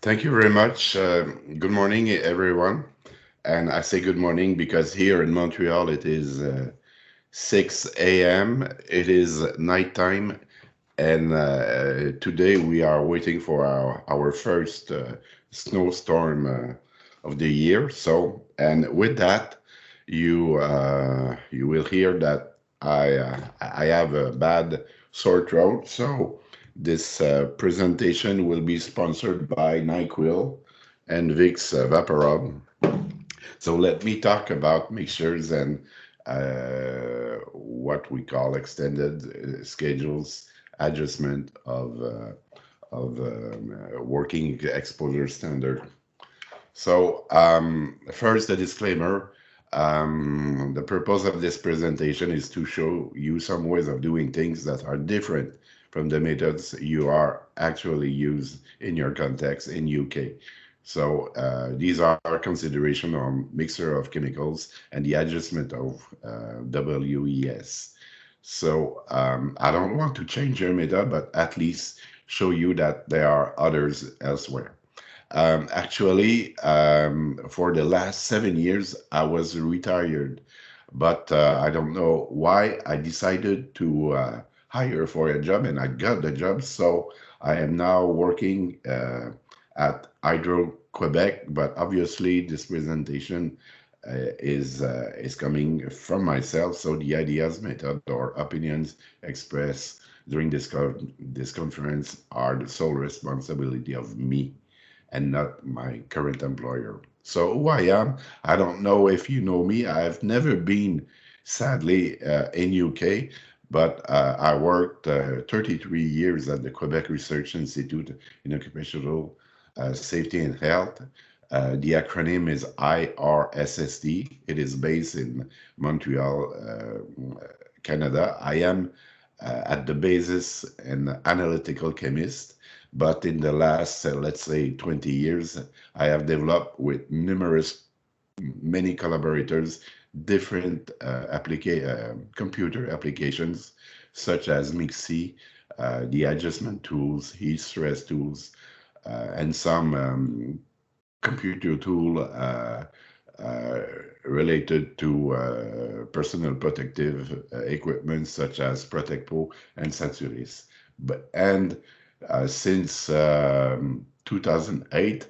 Thank you very much. Good morning, everyone. And I say good morning because here in Montreal it is 6 a.m. It is nighttime, and today we are waiting for our first snowstorm of the year. So, and with that, you will hear that I have a bad sore throat. So this presentation will be sponsored by NyQuil and Vicks Vaporub. So let me talk about mixtures and what we call extended schedules adjustment of working exposure standard. So first, the disclaimer. The purpose of this presentation is to show you some ways of doing things that are different from the methods you are actually used in your context in UK. So these are consideration on mixture of chemicals and the adjustment of WES. So I don't want to change your method, but at least show you that there are others elsewhere. For the last 7 years, I was retired, but I don't know why I decided to hire for a job, and I got the job. So I am now working at Hydro Quebec, but obviously this presentation is coming from myself. So the ideas, method, or opinions expressed during this conference are the sole responsibility of me and not my current employer. So who I am, I don't know if you know me. I've never been, sadly, in UK, but I worked 33 years at the Quebec Research Institute in Occupational Safety and Health. The acronym is IRSST. It is based in Montreal, Canada. I am at the basis an analytical chemist, but in the last, let's say, 20 years, I have developed with many collaborators, different computer applications such as Mixi, the adjustment tools, heat stress tools, and some computer tool uh, related to personal protective equipment such as Protecpo and Saturis. Since 2008,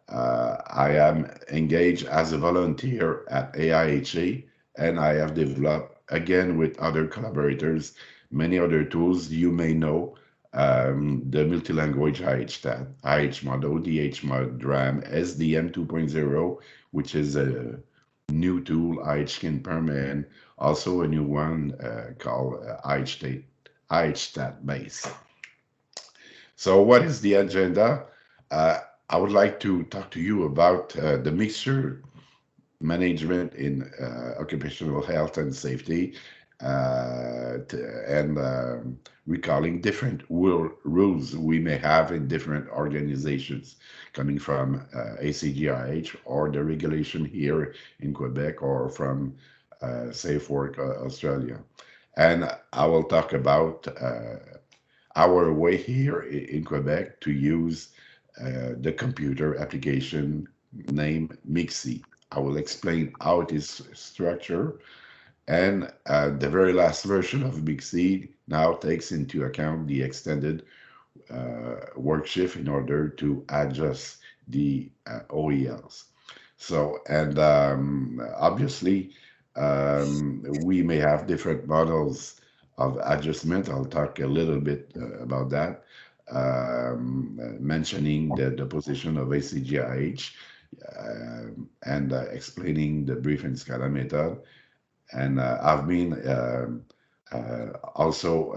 I am engaged as a volunteer at AIHA, and I have developed, again with other collaborators, many other tools you may know, the multi-language IHStat, IHMod, ODHMod, DRAM, SDM 2.0, which is a new tool, IHKIN and also a new one called IHStat base. So what is the agenda? Uh, I would like to talk to you about the mixture management in occupational health and safety, and recalling different rules we may have in different organizations coming from ACGIH or the regulation here in Quebec or from Safe Work Australia. And I will talk about our way here in Quebec to use the computer application named Mixi. I will explain how it is structured, and the very last version of Mixi now takes into account the extended work shift in order to adjust the OELs. So, and obviously, we may have different models of adjustment. I'll talk a little bit about that, mentioning the position of ACGIH and explaining the brief and Scala method. And I've been also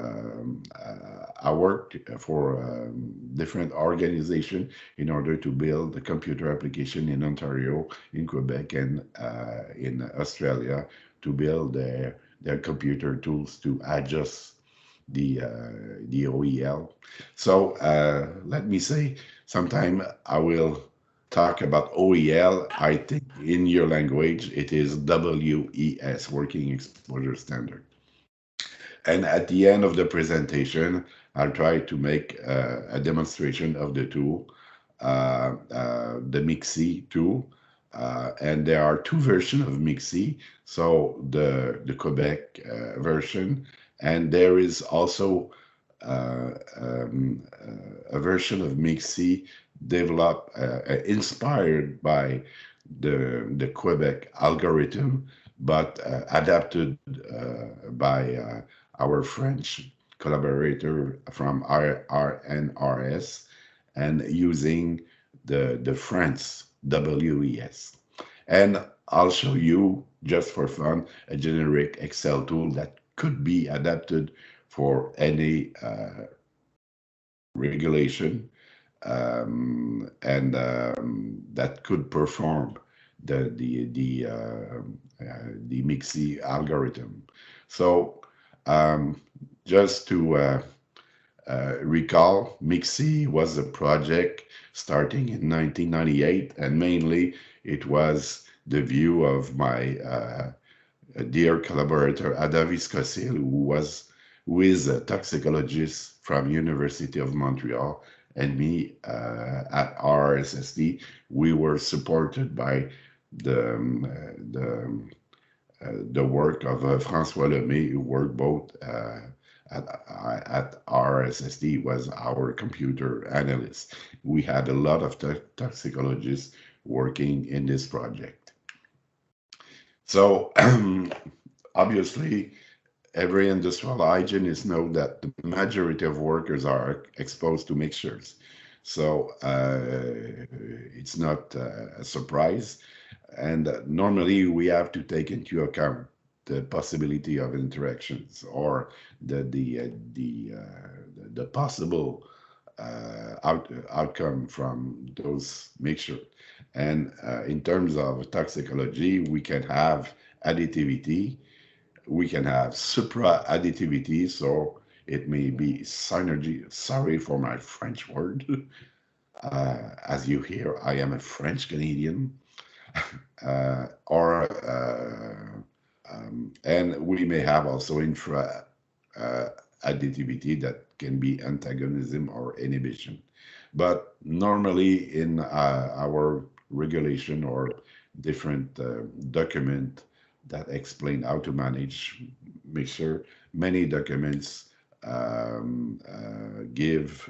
I worked for different organizations in order to build the computer application in Ontario, in Quebec, and in Australia to build their computer tools to adjust the OEL. So let me say, sometime I will talk about OEL. I think in your language it is WES, Working Exposure Standard. And at the end of the presentation, I'll try to make a demonstration of the tool the Mixi tool. And there are two versions of Mixi. So the Quebec version, and there is also a version of Mixi developed, inspired by the Quebec algorithm, but adapted by our French collaborator from RNRS, and using the France WES. And I'll show you, just for fun, a generic Excel tool that could be adapted for any regulation, and that could perform the Mixi algorithm. So just to recall, Mixi was a project starting in 1998, and mainly it was the view of my dear collaborator Ada Viscosil, who is a toxicologist from University of Montreal, and me at RSSD. We were supported by the the work of François Lemay, who worked both at RSSD, was our computer analyst. We had a lot of toxicologists working in this project. So obviously, every industrial hygienist knows that the majority of workers are exposed to mixtures. So it's not a surprise. And normally we have to take into account the possibility of interactions, or the possible outcome from those mixtures. And in terms of toxicology, we can have additivity, we can have supra-additivity, so it may be synergy. Sorry for my French word. As you hear, I am a French Canadian. And we may have also infra additivity that can be antagonism or inhibition. But normally in our regulation or different document that explain how to manage mixture, many documents give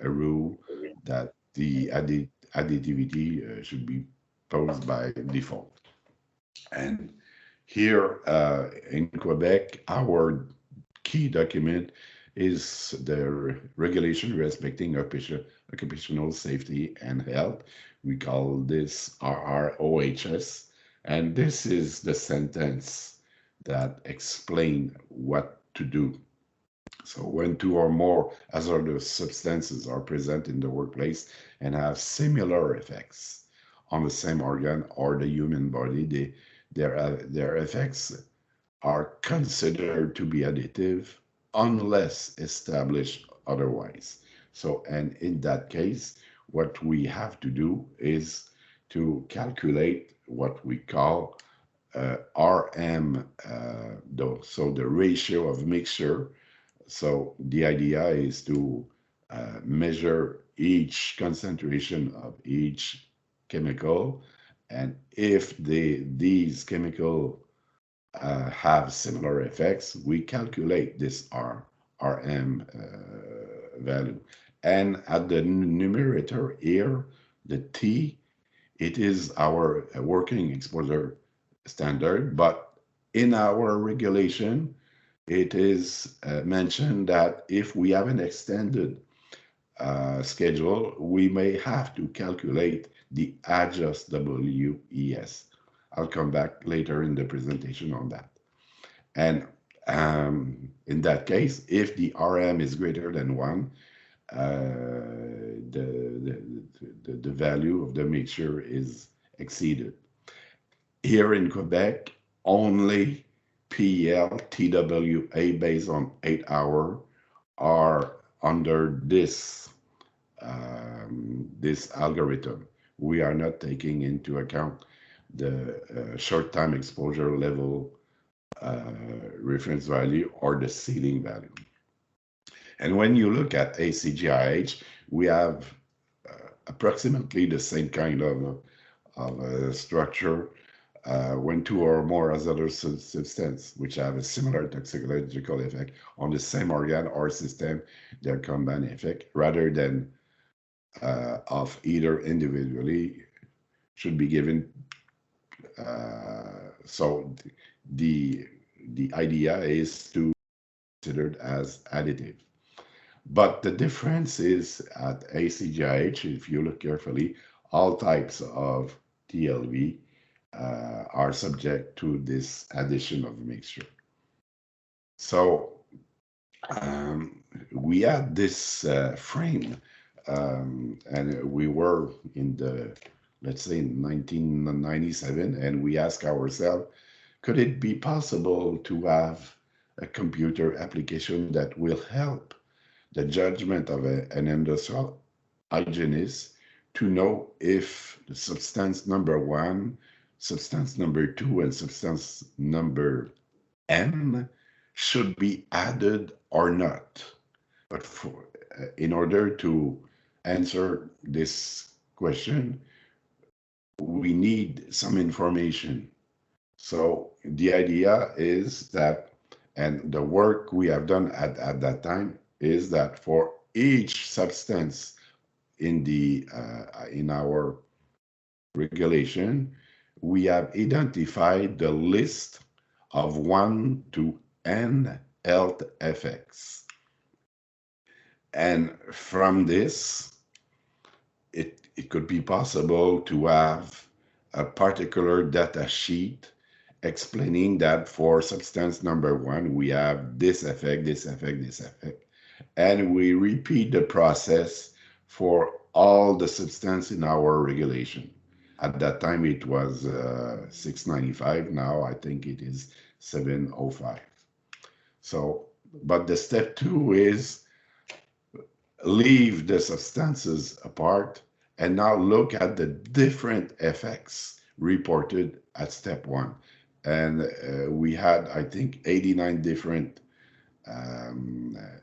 a rule that the additivity should be posed by default. And here in Quebec, our key document is the regulation respecting occupational safety and health. We call this RROHS, and this is the sentence that explain what to do. So when two or more hazardous substances are present in the workplace and have similar effects on the same organ or the human body, their effects are considered to be additive unless established otherwise. So, and in that case, what we have to do is to calculate what we call RM, so the ratio of mixture. So the idea is to measure each concentration of each chemical, and if these chemical have similar effects, we calculate this RM value. And at the numerator here, the T, it is our working exposure standard, but in our regulation, it is mentioned that if we have an extended schedule, we may have to calculate the Adjust WES. I'll come back later in the presentation on that. And in that case, if the RM is greater than 1, the value of the mixture is exceeded. Here in Quebec, only PEL, TWA based on 8-hour are under this this algorithm. We are not taking into account the short time exposure level reference value or the ceiling value. And when you look at ACGIH, we have approximately the same kind of structure when two or more hazardous substances which have a similar toxicological effect on the same organ or system, their combined effect, rather than of either individually, should be given. So the idea is to consider it as additive. But the difference is at ACGIH, if you look carefully, all types of TLV are subject to this addition of mixture. So we had this frame, and we were in the, let's say, 1997, and we asked ourselves, could it be possible to have a computer application that will help the judgment of an industrial hygienist to know if the substance number one, substance number two, and substance number N should be added or not. But in order to answer this question, we need some information. So the idea is that, and the work we have done at that time is that for each substance in our regulation, we have identified the list of 1 to N health effects. And from this, it could be possible to have a particular data sheet explaining that for substance number one, we have this effect, this effect, this effect. And we repeat the process for all the substance in our regulation. At that time, it was 695. Now I think it is 705. So, but the step two is leave the substances apart and now look at the different effects reported at step one. And we had, I think, 89 different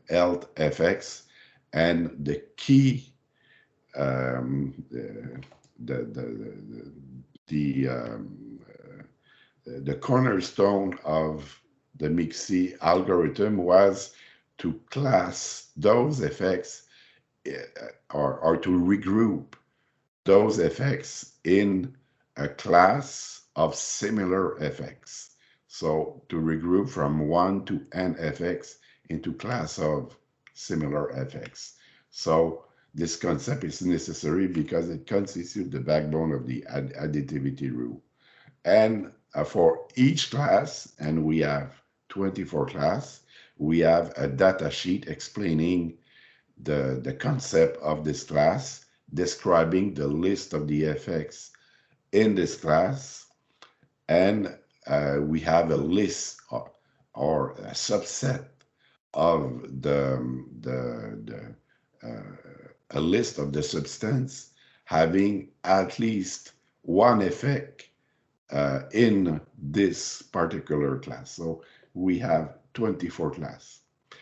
health effects, and the key, the cornerstone of the MIXI algorithm was to class those effects or to regroup those effects in a class of similar effects. So to regroup from 1 to N effects into class of similar effects. So this concept is necessary because it constitutes the backbone of the additivity rule. And for each class, and we have 24 class, we have a data sheet explaining the concept of this class, describing the list of the effects in this class, and we have a list or a subset of a list of the substance having at least one effect in this particular class. So we have 24 class.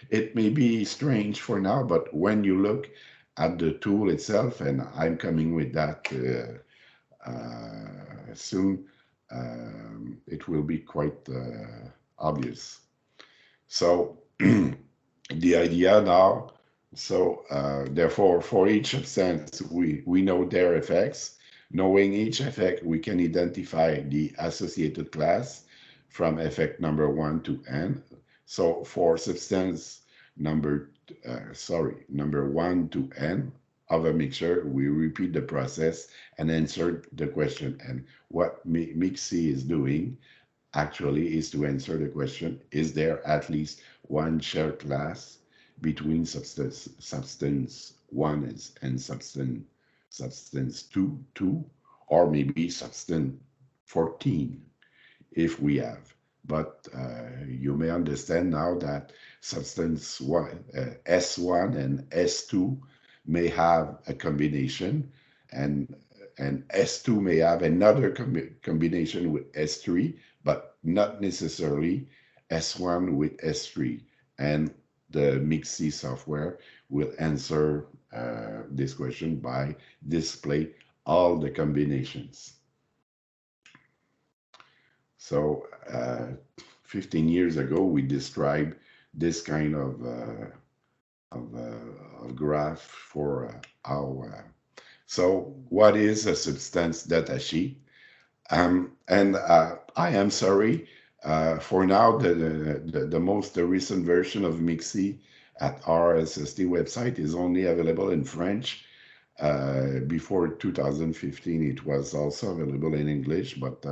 It may be strange for now, but when you look at the tool itself, and I'm coming with that soon, it will be quite obvious. So the idea now, so therefore for each substance, we know their effects. Knowing each effect, we can identify the associated class from effect number 1 to N. So for substance number 1 to N of a mixture, we repeat the process and answer the question. And what MIXI is doing actually is to answer the question, is there at least one shared class between substance 1 and substance 2, or maybe substance 14 if we have. But you may understand now that substance S1 and S2 may have a combination, and S2 may have another combination with S3, but not necessarily S1 with S3. And the MIXI software will answer this question by display all the combinations. So 15 years ago, we described this kind of graph for how. So what is a substance data sheet? And I am sorry, for now, the most recent version of MIXI at RSST website is only available in French. Before 2015, it was also available in English, but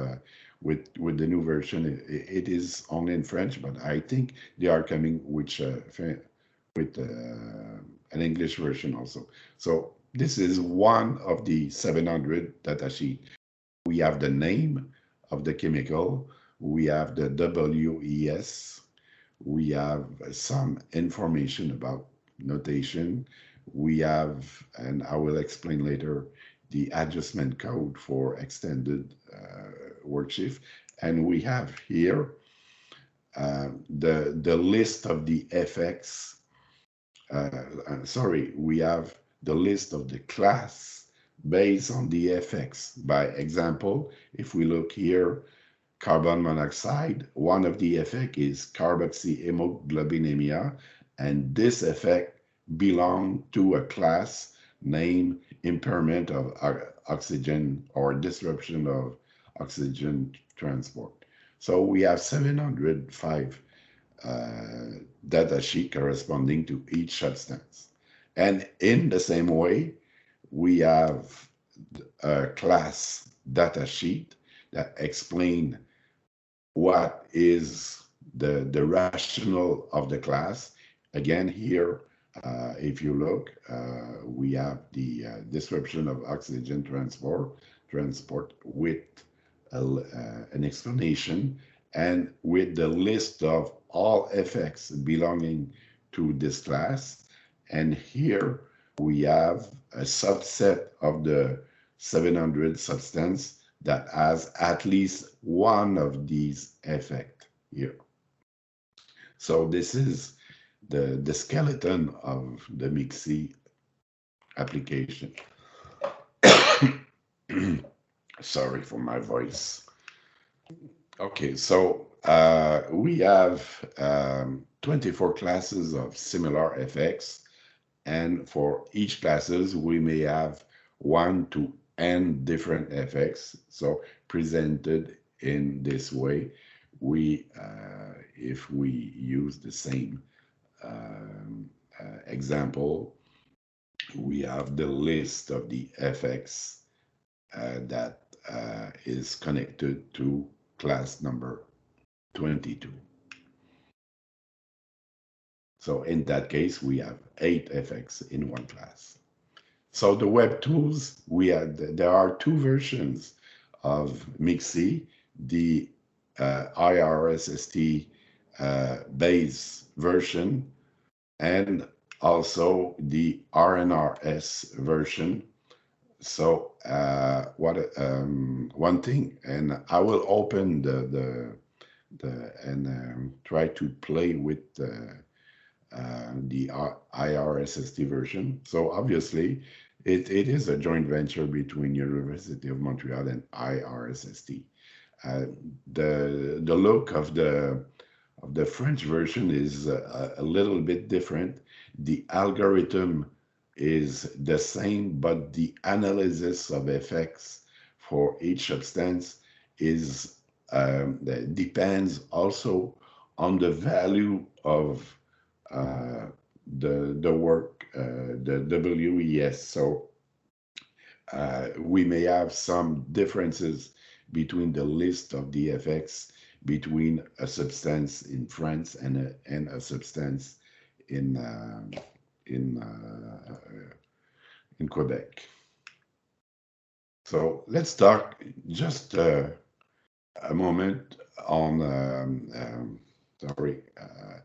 with the new version, it is only in French. But I think they are coming with an English version also. So this is one of the 700 datasheet. We have the name of the chemical, we have the WES, we have some information about notation, we have, and I will explain later, the adjustment code for extended work shift, and we have here the list of the FX. Sorry, we have the list of the class based on the FX. By example, if we look here, carbon monoxide, one of the effects is carboxyhemoglobinemia, and this effect belongs to a class named impairment of oxygen or disruption of oxygen transport. So we have 705 data sheet corresponding to each substance. And in the same way, we have a class data sheet that explain what is the rationale of the class. Again, here, if you look, we have the description of oxygen transport with an explanation and with the list of all effects belonging to this class. And here we have a subset of the 700 substance that has at least one of these effects here. So this is the skeleton of the MIXI application. Sorry for my voice. Okay, so we have 24 classes of similar effects, and for each classes we may have 1 to n different effects. So presented in this way, we if we use the same example, we have the list of the effects that is connected to class number 22. So in that case, we have 8 effects in one class. So the web tools, there are 2 versions of MIXI, the IRSST base version and also the RNRS version. So one thing, and I will open and try to play with the IRSST version. So obviously, it is a joint venture between University of Montreal and IRSST. The look of the French version is a little bit different. The algorithm is the same, but the analysis of effects for each substance is depends also on the value of the work, the WES. So we may have some differences between the list of the effects between a substance in France and a substance in Quebec. So let's talk just a moment on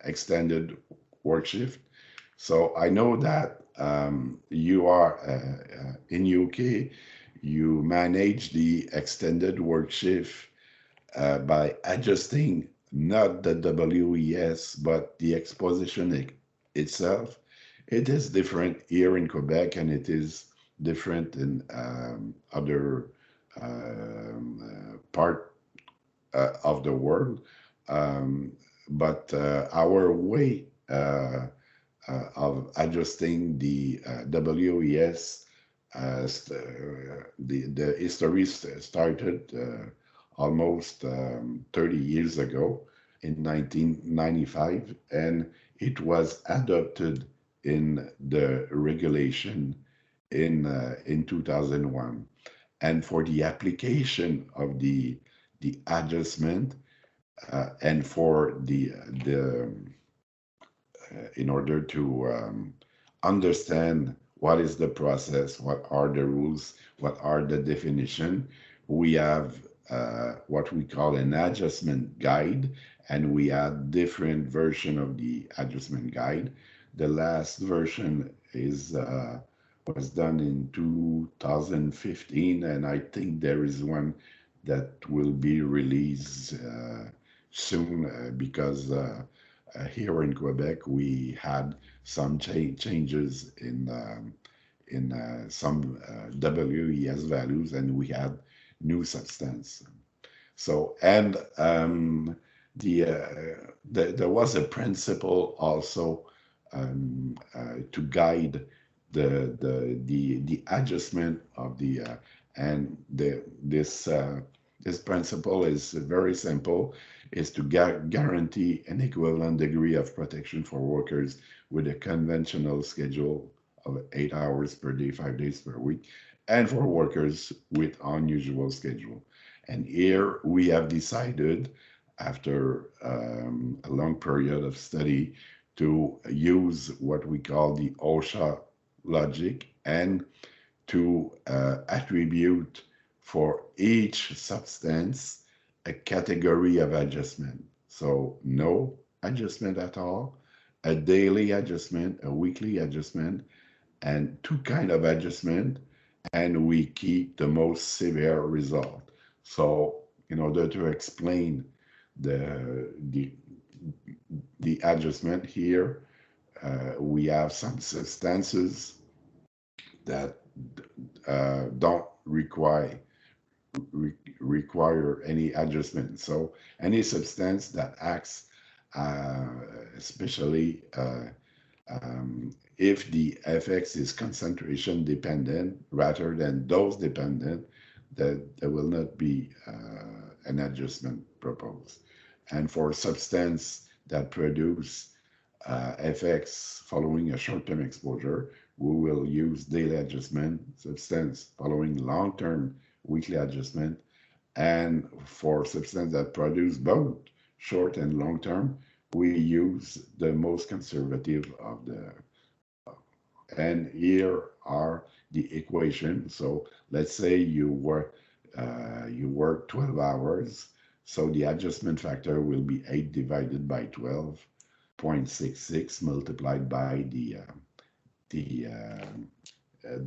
extended work shift. So I know that you are in UK, you manage the extended work shift by adjusting not the WES, but the exposition itself. It is different here in Quebec, and it is different in other part of the world. Um, but our way of adjusting the WES, the history started almost 30 years ago in 1995, and it was adopted in the regulation in 2001. And for the application of the adjustment and for the in order to understand what is the process, what are the rules, what are the definition, we have what we call an adjustment guide, and we have different version of the adjustment guide. The last version is was done in 2015, and I think there is one that will be released soon because here in Quebec we had some changes in some WES values, and we had new substance. So, and there was a principle also to guide the adjustment of and this principle is very simple, is to guarantee an equivalent degree of protection for workers with a conventional schedule of 8 hours per day, 5 days per week, and for workers with unusual schedule. And here we have decided, after a long period of study, to use what we call the OSHA logic and to attribute for each substance a category of adjustment. So no adjustment at all, a daily adjustment, a weekly adjustment, and two kind of adjustment, and we keep the most severe result. So in order to explain the the, the adjustment here, we have some substances that don't require any adjustment. So any substance that acts, uh, especially if the FX is concentration dependent rather than dose dependent, that there will not be an adjustment proposed. And for substance that produce FX following a short-term exposure, we will use daily adjustment, substance following long-term weekly adjustment, and for substance that produce both short and long-term, we use the most conservative of the, and here are the equation. So let's say you work 12 hours, so the adjustment factor will be 8 divided by 12.66 multiplied by the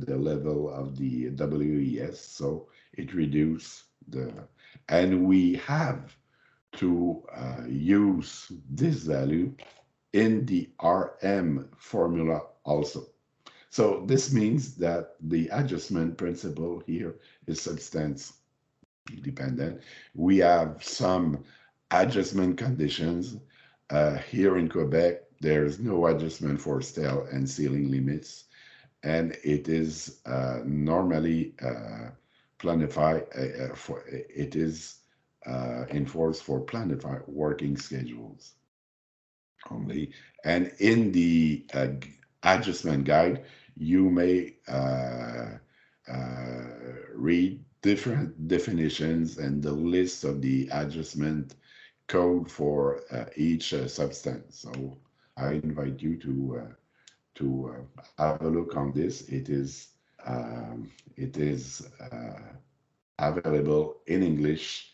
level of the WES. So it reduces the, and we have to use this value in the RM formula also. So this means that the adjustment principle here is substance dependent. We have some adjustment conditions. Here in Quebec, there's no adjustment for stale and ceiling limits, and it is normally planified for it is enforced for planified working schedules only. And in the adjustment guide, you may read different definitions and the list of the adjustment code for each substance. So I invite you to have a look on this. It is available in English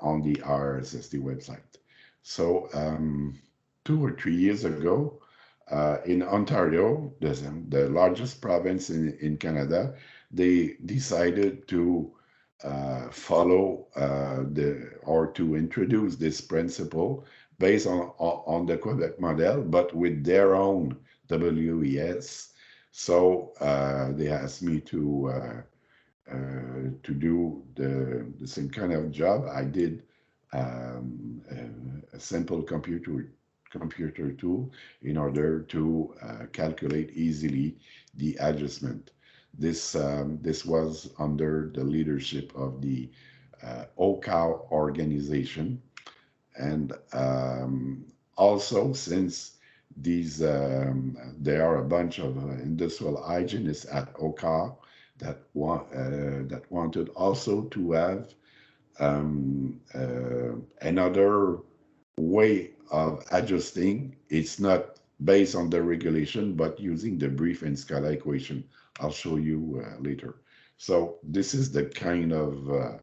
on the RSST website. So 2 or 3 years ago, in Ontario, the largest province in Canada, they decided to follow or to introduce this principle based on the Quebec model, but with their own WES. So they asked me to do the same kind of job. I did a simple computer tool in order to calculate easily the adjustment. This was under the leadership of the OCAL organization, and also since these there are a bunch of industrial hygienists at OCAL that wanted also to have another way of adjusting. It's not based on the regulation, but using the brief and Scala equation. I'll show you later. So this is the kind of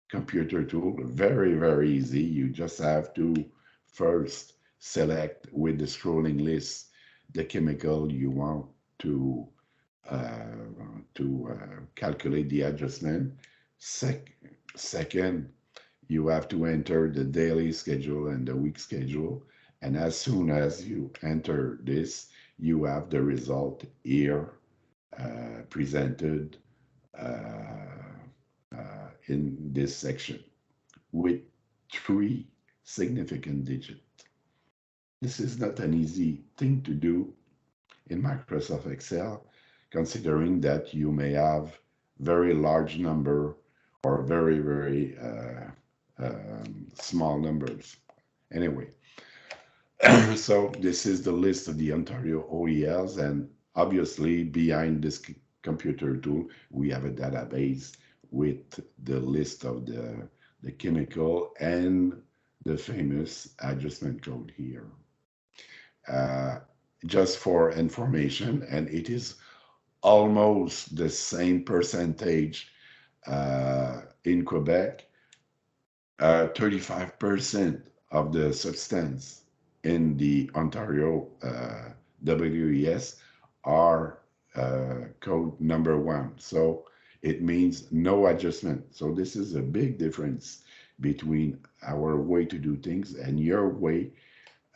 computer tool. Very, very easy. You just have to first select with the scrolling list the chemical you want to calculate the adjustment. Second, you have to enter the daily schedule and the week schedule. And as soon as you enter this, you have the result here presented in this section with 3 significant digits. This is not an easy thing to do in Microsoft Excel, considering that you may have very large number or very, very small numbers. Anyway, so this is the list of the Ontario OELs, and obviously behind this computer tool, we have a database with the list of the chemical and the famous adjustment code here. Just for information, and it is almost the same percentage in Quebec, 35% of the substance in the Ontario WES are code number 1. So it means no adjustment. So this is a big difference between our way to do things and your way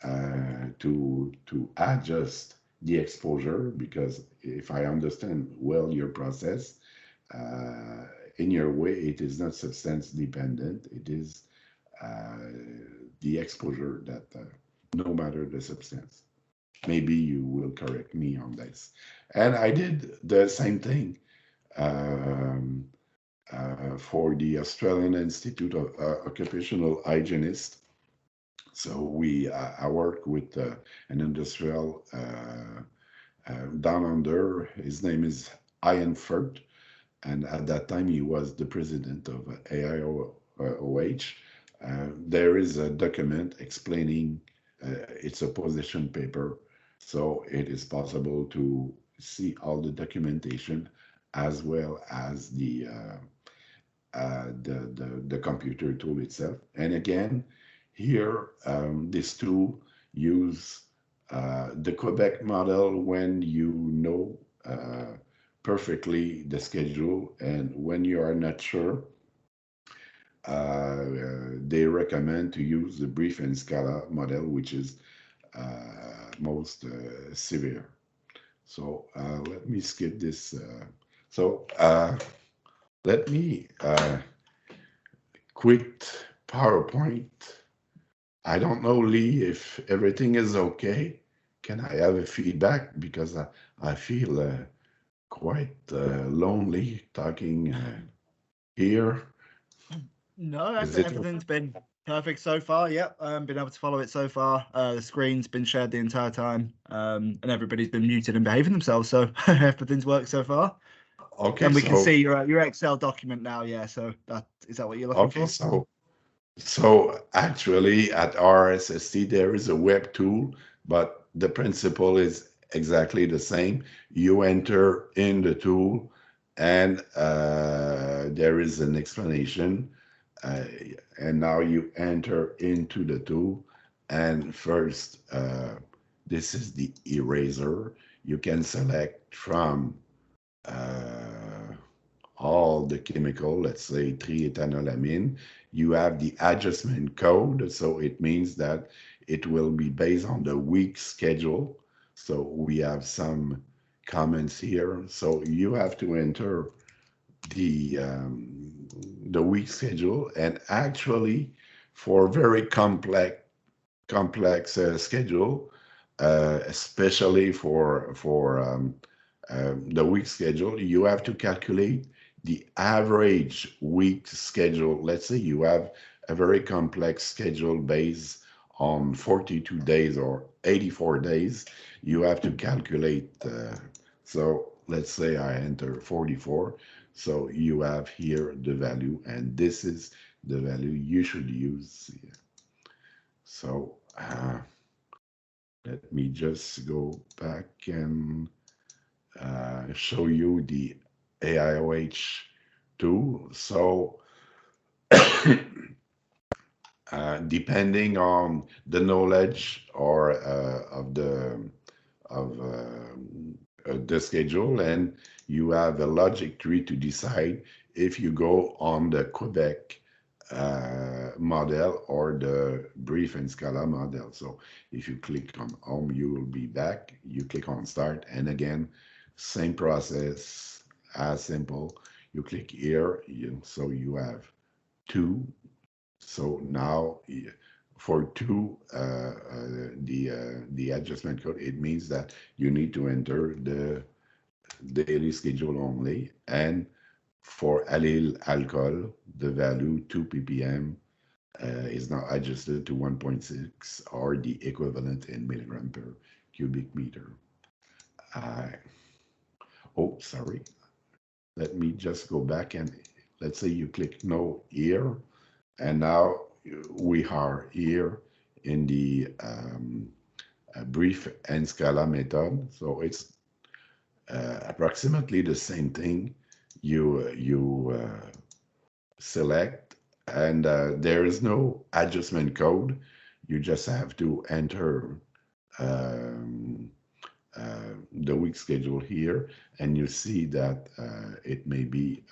to adjust the exposure, because if I understand well your process, in your way, it is not substance dependent. It is the exposure that no matter the substance. Maybe you will correct me on this. And I did the same thing for the Australian Institute of Occupational Hygienists. So I work with an industrial down under. His name is Ian Furt, and at that time he was the president of AIOH. There is a document explaining it's a position paper, so it is possible to see all the documentation as well as the computer tool itself. And again, here this tool use the Quebec model when you know perfectly the schedule, and when you are not sure, they recommend to use the brief and Scala model, which is most severe. So let me skip this. Let me quit PowerPoint. I don't know, Lee, if everything is okay. Can I have a feedback? Because I feel quite lonely talking here. No, everything's been perfect so far. Yep, been able to follow it so far. The screen's been shared the entire time, and everybody's been muted and behaving themselves. So everything's worked so far. Okay, and we can see your Excel document now. Yeah, so is that what you're looking for? So actually at RSST there is a web tool, but the principle is exactly the same. You enter in the tool, and there is an explanation, and now you enter into the tool, and first this is the eraser. You can select from all all the chemical, let's say 3-ethanolamine. You have the adjustment code, so it means that it will be based on the week schedule. So we have some comments here. So you have to enter the week schedule, and actually for very complex schedule, especially for the week schedule, you have to calculate the average week schedule. Let's say you have a very complex schedule based on 42 days or 84 days. You have to calculate. So let's say I enter 44. So you have here the value, and this is the value you should use. So let me just go back and show you the AIOH tool. So depending on the knowledge or of the schedule, and you have a logic tree to decide if you go on the Quebec model or the brief and Scala model. So if you click on home, you will be back. You click on start, and again, same process, as simple. You click here, so you have two. So now for two, the adjustment code, it means that you need to enter the daily schedule only, and for allyl alcohol, the value 2 ppm is now adjusted to 1.6 or the equivalent in milligram per cubic meter. Oh, sorry. Let me just go back, and let's say you click no here, and now we are here in the brief and Scala method. So it's approximately the same thing. You select, and there is no adjustment code. You just have to enter the week schedule here, and you see that it may be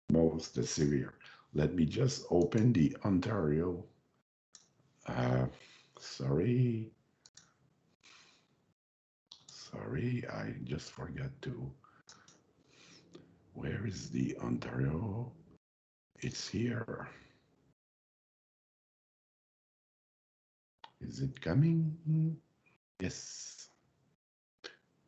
most severe. Let me just open the Ontario. Sorry, I just forgot to. Where is the Ontario? It's here. Is it coming? Yes.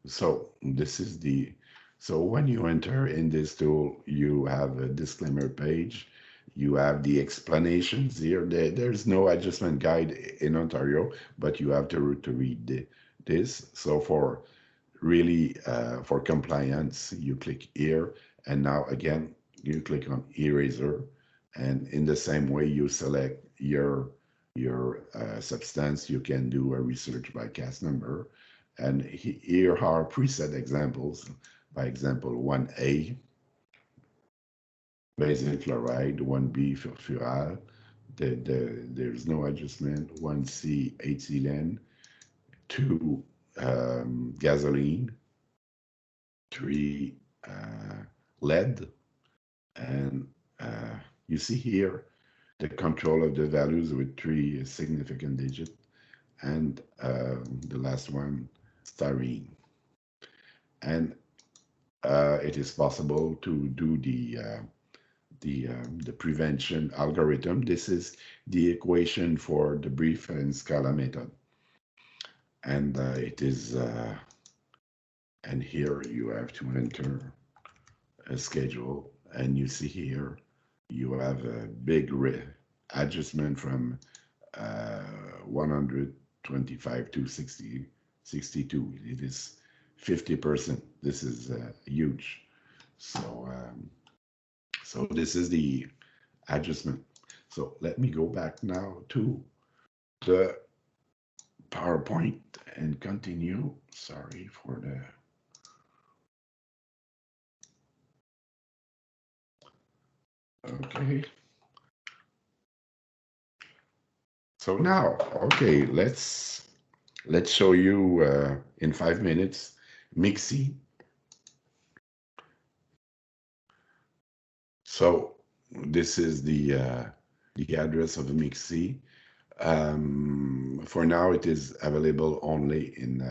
So this is the, so when you enter in this tool, you have a disclaimer page. You have the explanations here. There's no adjustment guide in Ontario, but you have to read this. So for really, for compliance, you click here. And now again, you click on eraser. And in the same way you select your substance, you can do a research by case number. And here are preset examples. By example, 1A, benzyl chloride, 1B, furfural. There's no adjustment. 1C, ethylene. 2, gasoline. 3, lead. And you see here the control of the values with 3 significant digits. And the last one, styrene. And it is possible to do the prevention algorithm. This is the equation for the brief and Scala method. And it is, and here you have to enter a schedule, and you see here you have a big adjustment from 125 to 62. It is 50%. This is huge. So, so this is the adjustment. So let me go back now to the PowerPoint and continue. Sorry for the. Okay. So now, okay, let's show you in 5 minutes, Mixi. So this is the address of MIXI. For now, it is available only in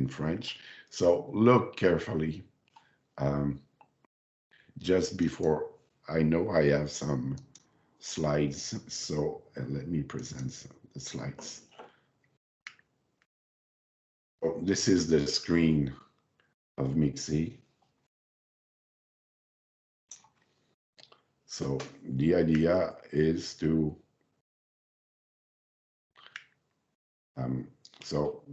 French. So look carefully. Um, just before, I know I have some slides, so let me present the slides. So this is the screen of MIXI. So the idea is to so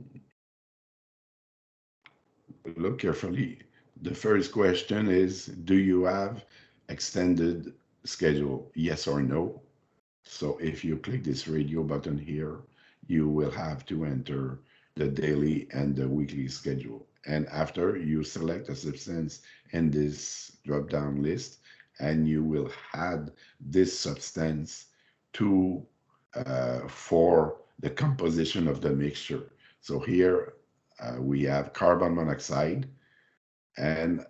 look carefully. The first question is, do you have extended schedule? Yes or no? So if you click this radio button here, you will have to enter the daily and the weekly schedule. And after you select a substance in this drop-down list, and you will add this substance to for the composition of the mixture. So here we have carbon monoxide, and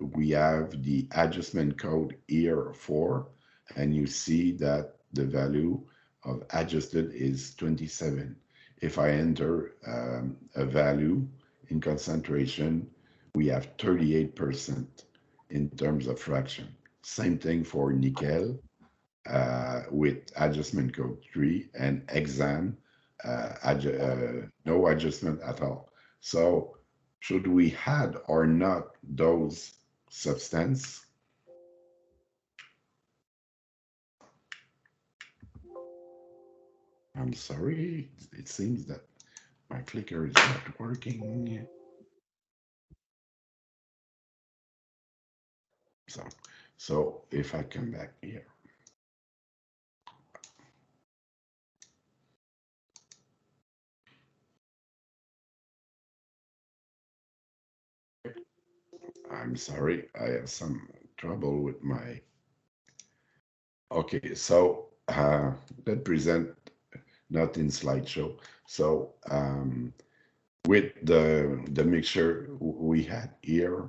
we have the adjustment code here for, and you see that the value of adjusted is 27. If I enter a value in concentration, we have 38% in terms of fraction. Same thing for nickel with adjustment code 3, and hexane, no adjustment at all. So should we add or not those substance? I'm sorry, it seems that my clicker is not working. So, so if I come back here, I'm sorry, I have some trouble with my, okay, so let's present not in slideshow. So with the mixture we had here,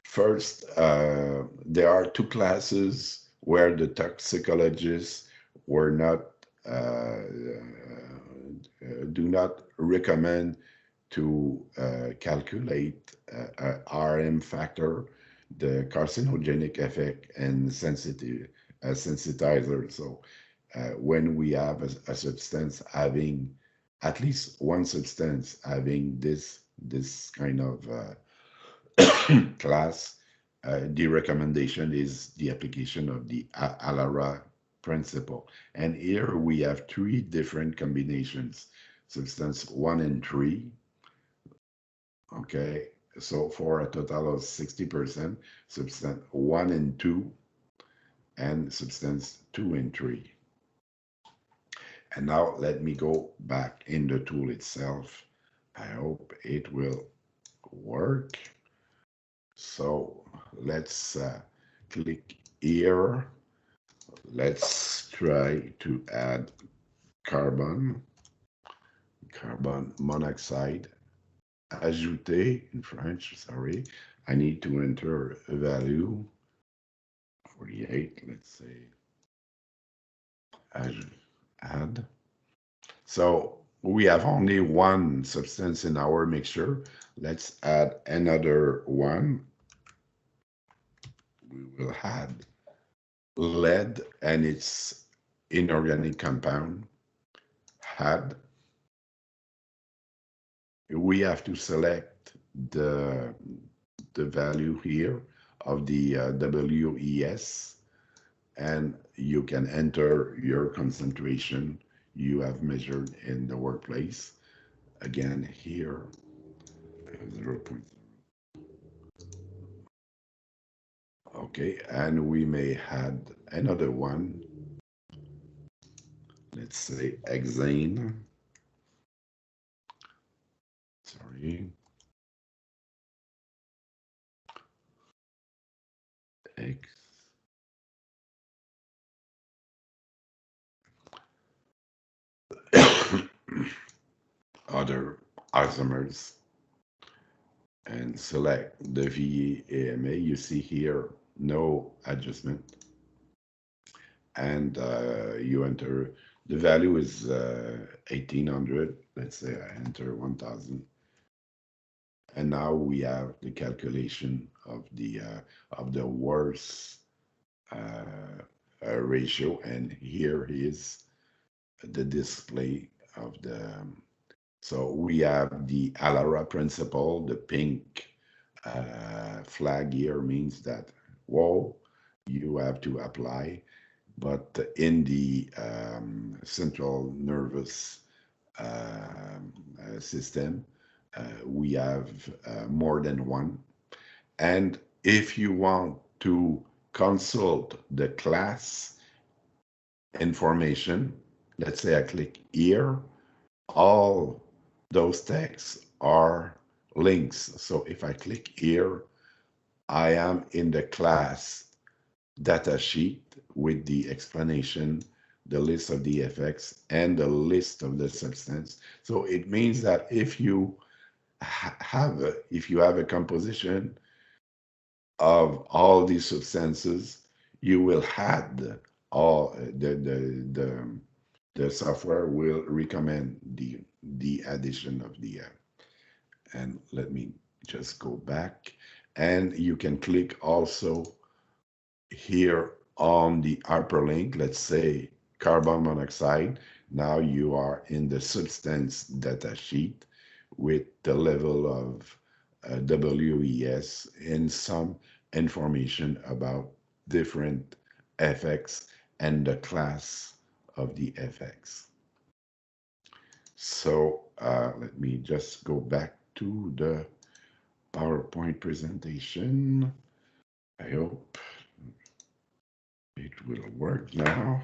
first, there are two classes where the toxicologists were not do not recommend to calculate RM factor, the carcinogenic effect, and sensitive sensitizer. So when we have a substance having at least one substance having this kind of class, the recommendation is the application of the ALARA principle. And here we have three different combinations, substance 1 and 3, okay? So for a total of 60%, substance 1 and 2, and substance 2 and 3. And now let me go back in the tool itself. I hope it will work. So let's click here. Let's try to add carbon monoxide. Ajouter in French, sorry. I need to enter a value, 48, let's say, add. So we have only one substance in our mixture. Let's add another one. We will add lead and its inorganic compound. Add. We have to select the value here of the WES, and you can enter your concentration you have measured in the workplace. Again, here, 0.0. Okay, and we may add another one. Let's say hexane. Sorry. X. Other isomers. and select the VAMA. You see here, no adjustment. And you enter, the value is 1800. Let's say I enter 1000. And now we have the calculation of the worst ratio. And here is the display of the, so we have the ALARA principle. The pink flag here means that, whoa, you have to apply. But in the central nervous system, we have more than one. And if you want to consult the class information, let's say I click here, all those texts are links. So if I click here, I am in the class data sheet with the explanation, the list of the effects, and the list of the substance. So it means that if you have a composition of all these substances, you will add all the software will recommend the addition of the and let me just go back, and you can click also here on the hyperlink, let's say carbon monoxide. Now you are in the substance data sheet with the level of WES and some information about different FX and the class of the FX. So let me just go back to the PowerPoint presentation. I hope it will work now.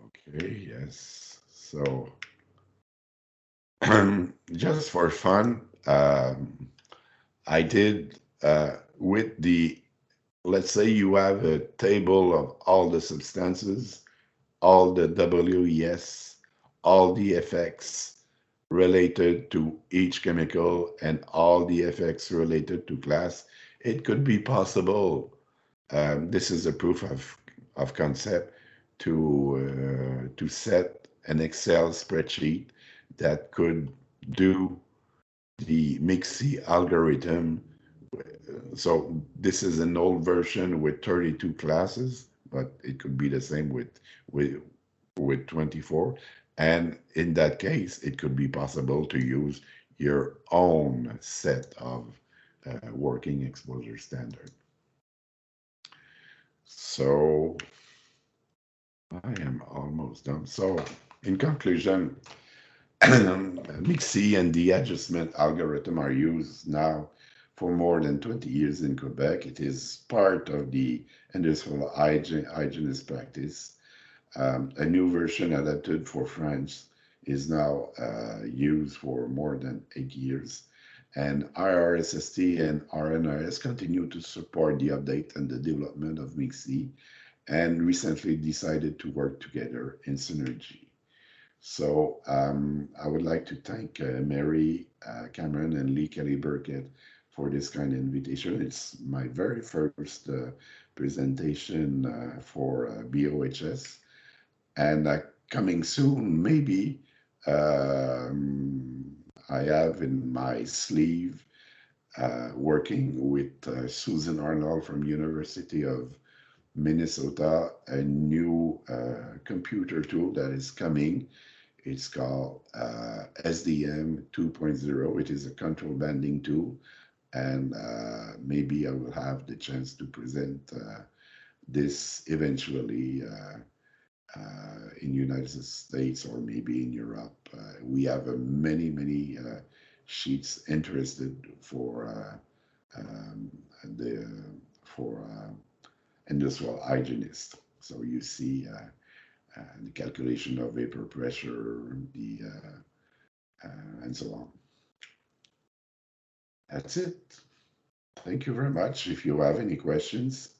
Okay, yes. So just for fun, I did with the, let's say you have a table of all the substances, all the WES, all the effects related to each chemical, and all the effects related to class. It could be possible. This is a proof of concept to set an Excel spreadsheet that could do the MIXI algorithm. So this is an old version with 32 classes, but it could be the same with with 24. And in that case, it could be possible to use your own set of working exposure standard. So I am almost done. So in conclusion, MIXI and the adjustment algorithm are used now for more than 20 years in Quebec. It is part of the industrial hygienist practice. A new version adapted for French is now used for more than 8 years. And IRSST and RNRS continue to support the update and the development of MIXI, and recently decided to work together in synergy. So I would like to thank Mary Cameron and Lee Kelly Burkett for this kind of invitation. It's my very first presentation for BOHS, and coming soon, maybe I have in my sleeve working with Susan Arnold from University of Minnesota, a new computer tool that is coming. It's called SDM 2.0. It is a control banding tool, and maybe I will have the chance to present this eventually in United States or maybe in Europe. We have many sheets interested for the for industrial hygienist. So you see the calculation of vapor pressure, the and so on. That's it. Thank you very much. If you have any questions.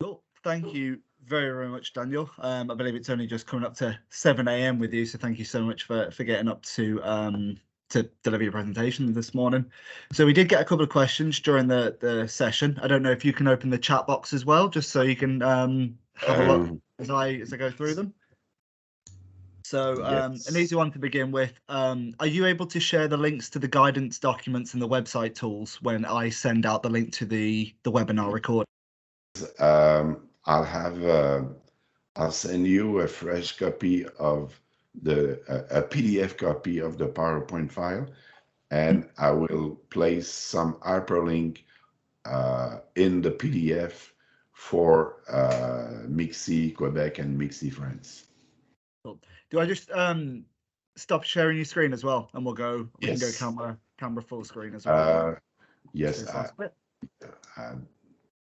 Well, thank you very, very much, Daniel. I believe it's only just coming up to 7 a.m. with you, so thank you so much for getting up to deliver your presentation this morning. So we did get a couple of questions during the session. I don't know if you can open the chat box as well, just so you can have a look as I go through them. So an easy one to begin with. Are you able to share the links to the guidance documents and the website tools when I send out the link to the webinar recording? I'll send you a fresh copy of a PDF copy of the PowerPoint file, and I will place some hyperlink in the PDF for MIXI Quebec and MIXI France. Cool. Do I just stop sharing your screen as well, and we can go camera full screen as well? Yes,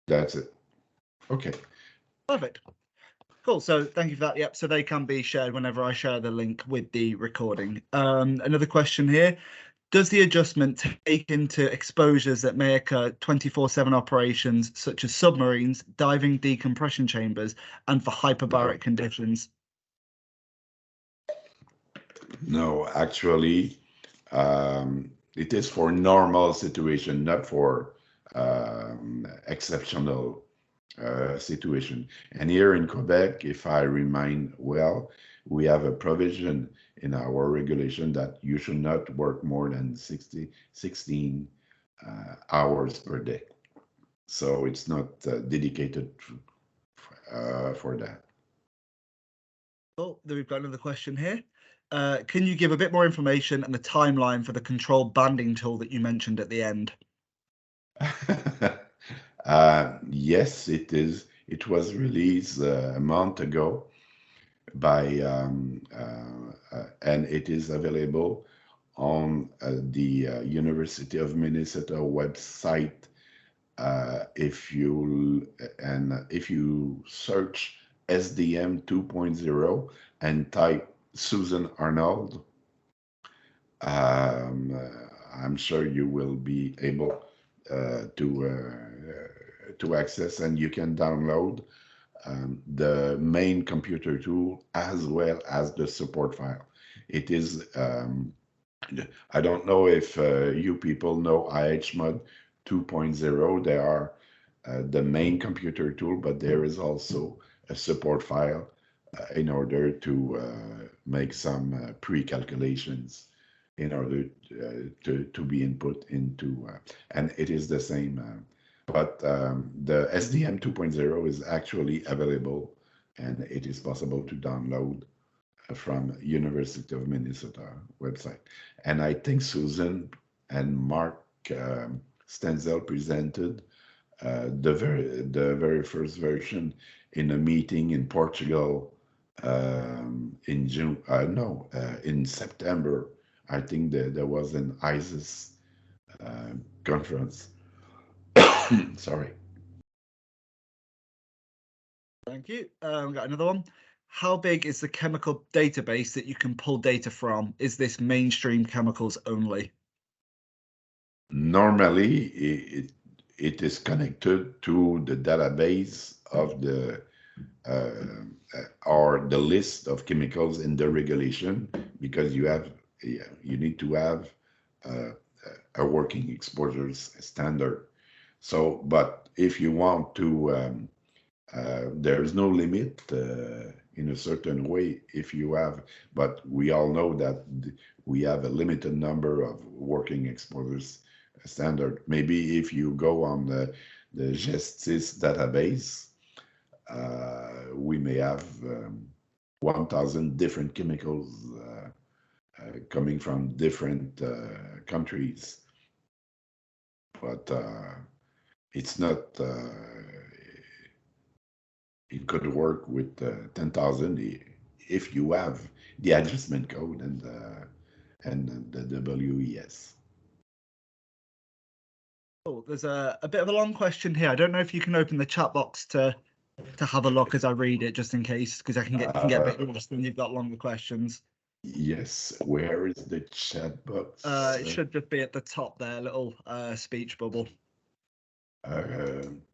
that's it. Okay. Perfect. Cool. So thank you for that. Yep. So they can be shared whenever I share the link with the recording. Another question here. Does the adjustment take into exposures that may occur 24/7 operations, such as submarines, diving decompression chambers, and for hyperbaric conditions? No, actually, it is for normal situation, not for exceptional situation. And here in Quebec, if I remind well, we have a provision in our regulation that you should not work more than 16 hours per day. So it's not dedicated for that. Oh, then we've got another question here. Can you give a bit more information and the timeline for the control banding tool that you mentioned at the end? Yes, it is. It was released a month ago and it is available on the University of Minnesota website. If you search SDM 2.0 and type Susan Arnold, I'm sure you will be able to access, and you can download the main computer tool as well as the support file. It is, I don't know if you people know IHMod 2.0. They are the main computer tool, but there is also a support file in order to make some pre-calculations in order to be input into, and it is the same. But the SDM 2.0 is actually available, and it is possible to download from University of Minnesota website. And I think Susan and Mark Stenzel presented the very first version in a meeting in Portugal in June. In September. I think there was an ISIS conference. Sorry. Thank you. We've got another one. How big is the chemical database that you can pull data from? Is this mainstream chemicals only? Normally, it is connected to the database of the or the list of chemicals in the regulation, because you need to have a working exposures standard. So, but if you want to, there is no limit in a certain way if you have, but we all know that we have a limited number of working exposures standard. Maybe if you go on the Gestis database, we may have 1,000 different chemicals coming from different countries, but it's not. It could work with 10,000 if you have the adjustment code and the WES. Oh, there's a bit of a long question here. I don't know if you can open the chat box to have a look as I read it, just in case, because I can get a bit lost when you've got longer questions. Yes, where is the chat box? It should just be at the top there, little speech bubble.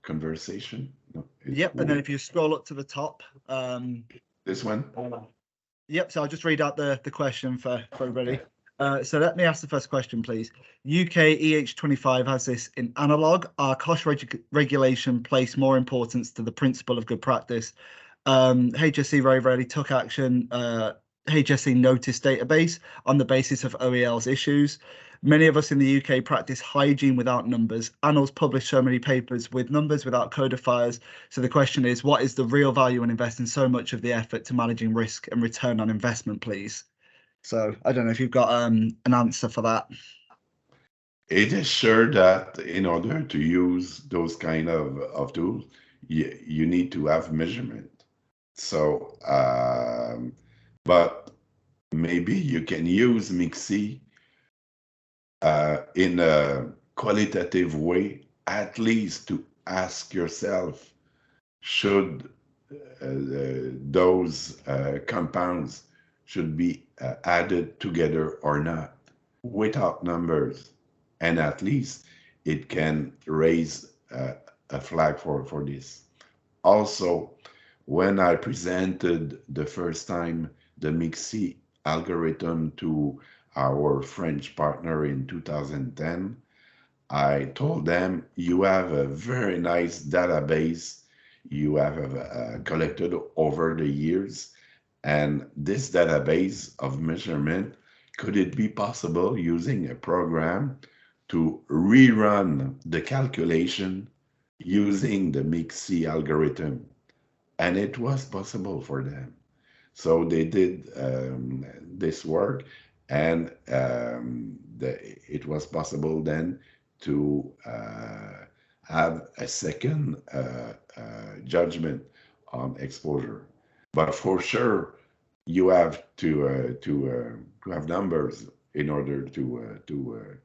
conversation. No, Yep, and then if you scroll up to the top, this one. Yep, so I'll just read out the question for everybody. So let me ask the first question, please. UK EH25 has this in analog. Our cost regulation place more importance to the principle of good practice. HSE very rarely took action. HSE notice database on the basis of OEL's issues. Many of us in the UK practice hygiene without numbers. Annals publish so many papers with numbers without codifiers. So the question is, what is the real value in investing so much of the effort to managing risk and return on investment, please? So I don't know if you've got an answer for that. It is sure that in order to use those kind of tools, you need to have measurement. So, but maybe you can use MIXI in a qualitative way, at least to ask yourself, should those compounds should be added together or not, without numbers, and at least it can raise a flag for this. Also, when I presented the first time the MIXI algorithm to our French partner in 2010, I told them, you have a very nice database you have collected over the years, and this database of measurement, could it be possible using a program to rerun the calculation using the MIXI algorithm? And it was possible for them. So they did this work, and it was possible then to have a second judgment on exposure. But for sure, you have to have numbers in order to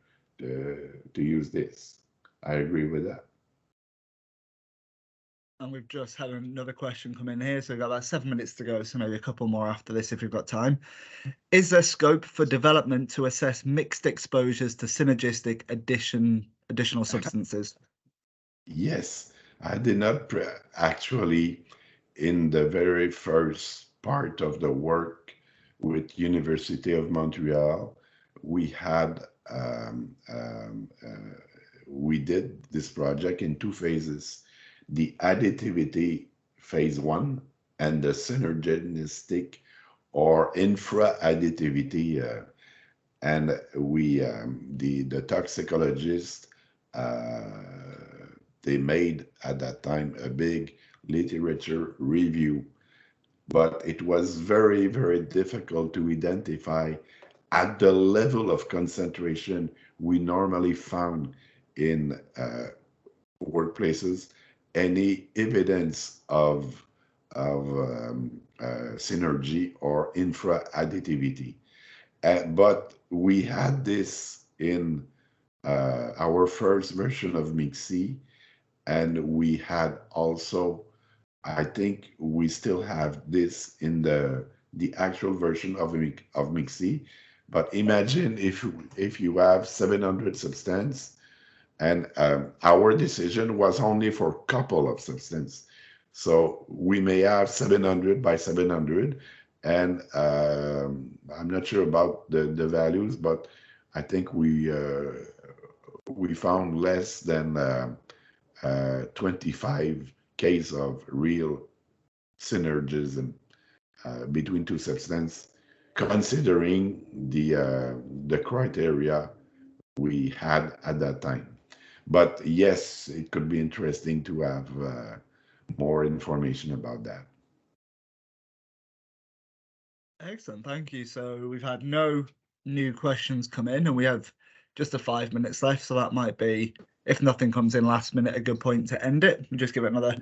use this. I agree with that. And we've just had another question come in here, so we've got about 7 minutes to go, so maybe a couple more after this if we've got time. Is there scope for development to assess mixed exposures to synergistic additional substances? Yes, I did not actually, in the very first part of the work with University of Montreal, we had we did this project in two phases: the additivity phase one and the synergistic or infra additivity. And we, the toxicologist, they made at that time a big literature review, but it was very, very difficult to identify at the level of concentration we normally found in workplaces any evidence of synergy or infra additivity. But we had this in our first version of MIXI, and we had also, I think we still have this in the actual version of MIXI. But imagine if you have 700 substance, and our decision was only for a couple of substance. So we may have 700 by 700, and I'm not sure about the values, but I think we found less than 25 cases of real synergism between two substances, considering the criteria we had at that time. But yes, it could be interesting to have more information about that. Excellent, thank you. So we've had no new questions come in, and we have just 5 minutes left. So that might be, if nothing comes in last minute, a good point to end it. We'll just give it another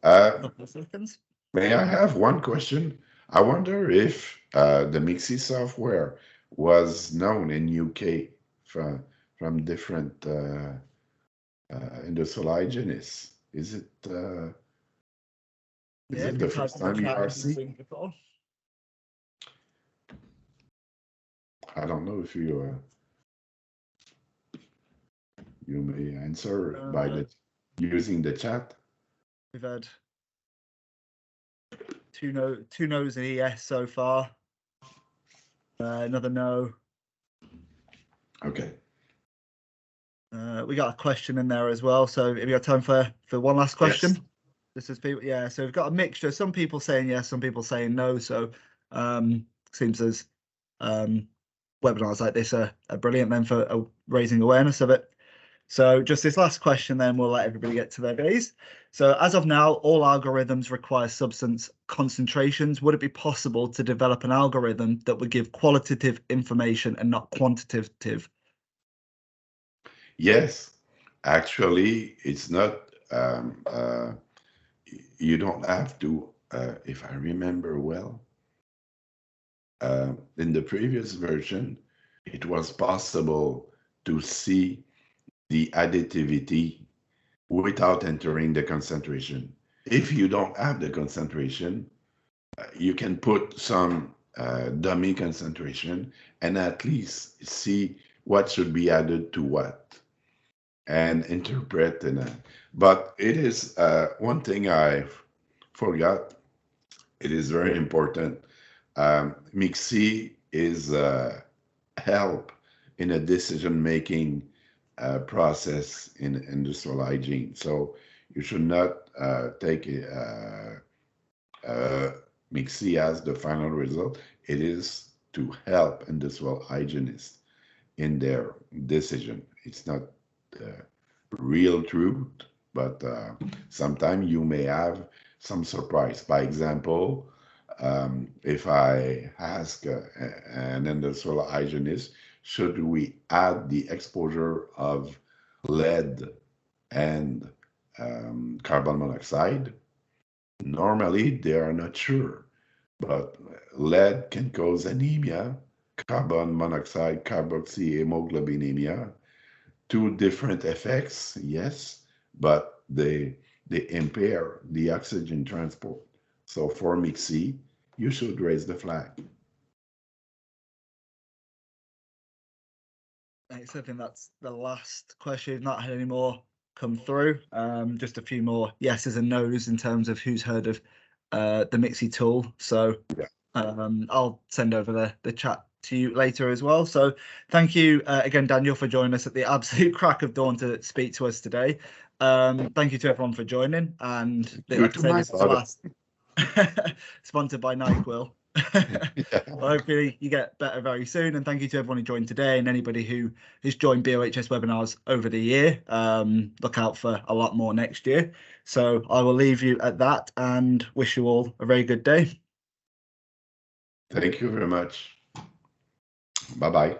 couple of seconds. May I have one question? I wonder if the MIXI software was known in UK from different industrial hygienists. Is it the first time you are seeing? I don't know if you may answer by the. using the chat. We've had two no's and a yes so far. Another no. Okay. We got a question in there as well. So have you got time for one last question? Yes. This is people. Yeah. So we've got a mixture. Some people saying yes, some people saying no. So seems as webinars like this are brilliant then for raising awareness of it. So just this last question, then we'll let everybody get to their days. So as of now, all algorithms require substance concentrations. Would it be possible to develop an algorithm that would give qualitative information and not quantitative? Yes. Actually, it's not, you don't have to, if I remember well, in the previous version, it was possible to see the additivity without entering the concentration. If you don't have the concentration, you can put some dummy concentration and at least see what should be added to what and interpret. But it is one thing I forgot. It is very important. MIXI is help in a decision-making process in industrial hygiene. So you should not take MIXI as the final result. It is to help industrial hygienists in their decision. It's not real truth, but sometimes you may have some surprise. By example, if I ask an industrial hygienist, should we add the exposure of lead and carbon monoxide? Normally, they are not sure, but lead can cause anemia, carbon monoxide, carboxyhemoglobinemia, two different effects, yes, but they impair the oxygen transport. So for MIXI, you should raise the flag. Thanks. I think that's the last question. We've not had any more come through. Just a few more yeses and nos in terms of who's heard of the MIXI tool. So Yeah. I'll send over the chat to you later as well. So thank you again, Daniel, for joining us at the absolute crack of dawn to speak to us today. Thank you to everyone for joining. And like I said, this is the last sponsored by NyQuil. Yeah. Well, hopefully you get better very soon. And thank you to everyone who joined today and anybody who has joined BOHS webinars over the year. Look out for a lot more next year. So I will leave you at that and wish you all a very good day. Thank you very much. Bye-bye.